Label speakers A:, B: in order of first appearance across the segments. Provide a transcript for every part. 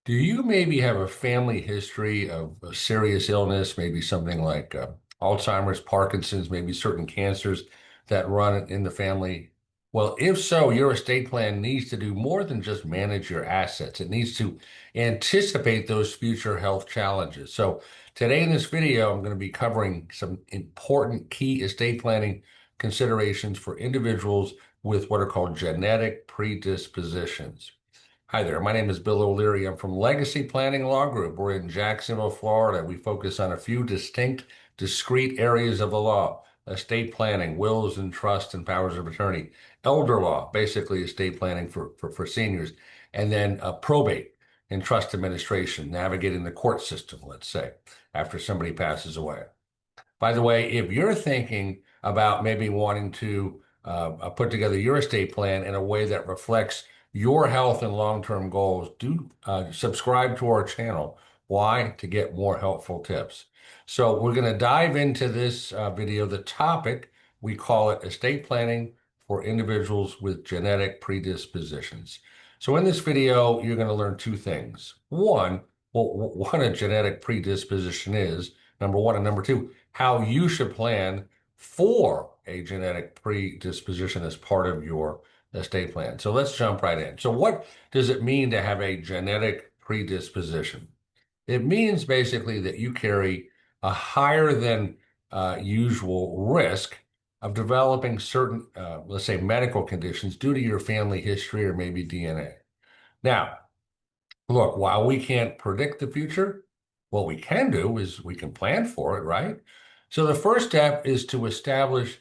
A: Do you maybe have a family history of a serious illness, maybe something like Alzheimer's, Parkinson's, maybe certain cancers that run in the family? Well, if so, your estate plan needs to do more than just manage your assets. It needs to anticipate those future health challenges. So today in this video, I'm going to be covering some important key estate planning considerations for individuals with what are called genetic predispositions. Hi there. My name is Bill O'Leary. I'm from Legacy Planning Law Group. We're in Jacksonville, Florida. We focus on a few distinct, discrete areas of the law: estate planning, wills and trust and powers of attorney, elder law, basically estate planning for seniors, and then probate and trust administration, navigating the court system, let's say, after somebody passes away. By the way, if you're thinking about maybe wanting to put together your estate plan in a way that reflects your health and long-term goals, do subscribe to our channel. Why? To get more helpful tips. So we're going to dive into this video. The topic, we call it estate planning for individuals with genetic predispositions. So in this video, you're going to learn two things. One, what a genetic predisposition is, number one, and number two, how you should plan for a genetic predisposition as part of your estate plan. So let's jump right in. So what does it mean to have a genetic predisposition? It means basically that you carry a higher than usual risk of developing certain, let's say, medical conditions due to your family history or maybe DNA. Now, look, while we can't predict the future, what we can do is we can plan for it, right? So the first step is to establish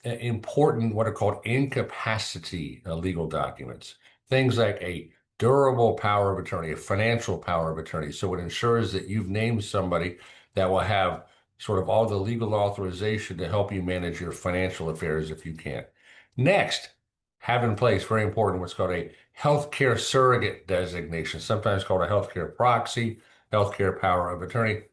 A: important, what are called incapacity legal documents. Things like a durable power of attorney, a financial power of attorney. So it ensures that you've named somebody that will have sort of all the legal authorization to help you manage your financial affairs if you can't. Next, have in place, very important, what's called a healthcare surrogate designation, sometimes called a healthcare proxy, healthcare power of attorney.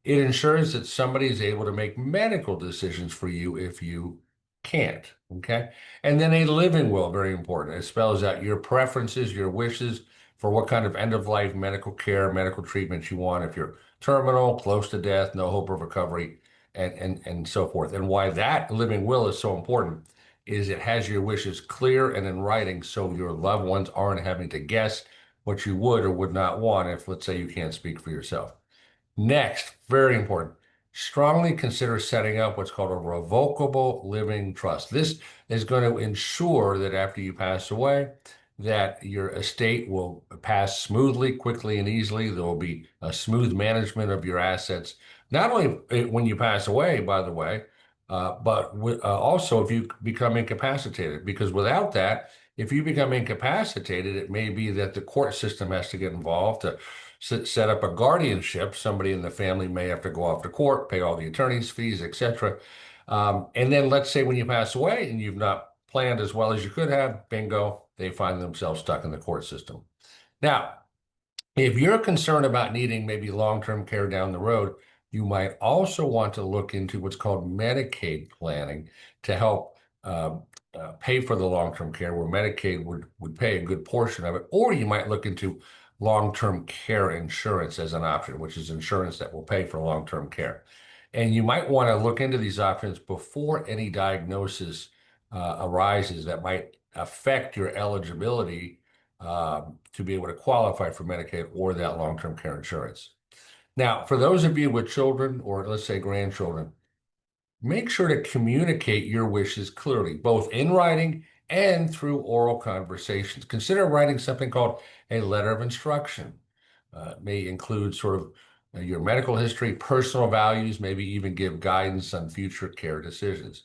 A: It ensures that somebody is able to make medical decisions for you if you can't. Okay. And then a living will, very important. It spells out your preferences, your wishes for what kind of end of life medical care, medical treatment you want, if you're terminal, close to death, no hope of recovery, and so forth. And why that living will is so important is it has your wishes clear and in writing so your loved ones aren't having to guess what you would or would not want if, let's say, you can't speak for yourself. Next, very important, strongly consider setting up what's called a revocable living trust. This is going to ensure that after you pass away, that your estate will pass smoothly, quickly, and easily. There will be a smooth management of your assets, not only when you pass away, by the way, but also if you become incapacitated. Because without that, if you become incapacitated, it may be that the court system has to get involved to set up a guardianship. Somebody in the family may have to go off to court, pay all the attorney's fees, etc. And then let's say when you pass away and you've not planned as well as you could have, bingo, they find themselves stuck in the court system. Now, if you're concerned about needing maybe long-term care down the road, you might also want to look into what's called Medicaid planning to help pay for the long-term care, where Medicaid would pay a good portion of it. Or you might look into long-term care insurance as an option, which is insurance that will pay for long-term care. And you might want to look into these options before any diagnosis arises that might affect your eligibility to be able to qualify for Medicaid or that long-term care insurance. Now, for those of you with children or let's say grandchildren, make sure to communicate your wishes clearly, both in writing and through oral conversations. Consider writing something called a letter of instruction. It may include sort of your medical history, personal values, maybe even give guidance on future care decisions.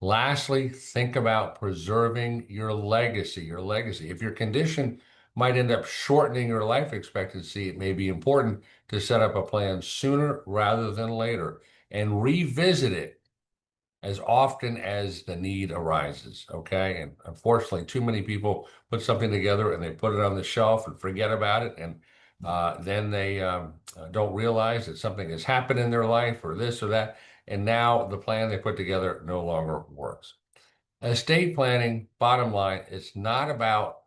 A: Lastly, think about preserving your legacy, If your condition might end up shortening your life expectancy, it may be important to set up a plan sooner rather than later and revisit it as often as the need arises, okay? And unfortunately, too many people put something together and they put it on the shelf and forget about it, and then they don't realize that something has happened in their life or this or that, and now the plan they put together no longer works. Estate planning, bottom line, it's not about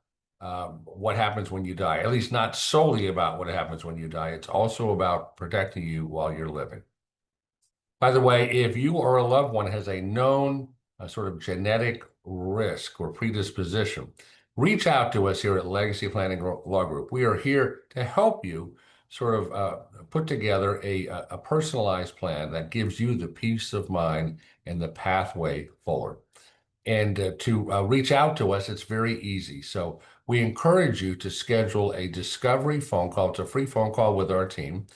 A: what happens when you die, at least not solely about what happens when you die. It's also about protecting you while you're living. By the way, if you or a loved one has a known sort of genetic risk or predisposition, reach out to us here at Legacy Planning Law Group. We are here to help you sort of put together a personalized plan that gives you the peace of mind and the pathway forward. And to reach out to us, it's very easy. So we encourage you to schedule a discovery phone call. It's a free phone call with our team,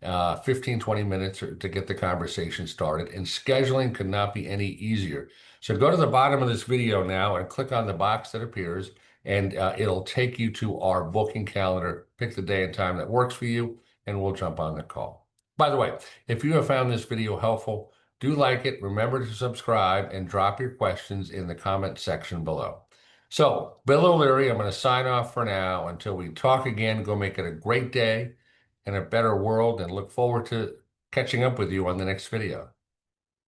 A: 15, 20 minutes to get the conversation started. And scheduling could not be any easier. So go to the bottom of this video now and click on the box that appears, and it'll take you to our booking calendar. Pick the day and time that works for you, and we'll jump on the call. By the way, if you have found this video helpful, do like it, remember to subscribe, and drop your questions in the comment section below. So, Bill O'Leary, I'm going to sign off for now. Until we talk again, go make it a great day and a better world, and look forward to catching up with you on the next video.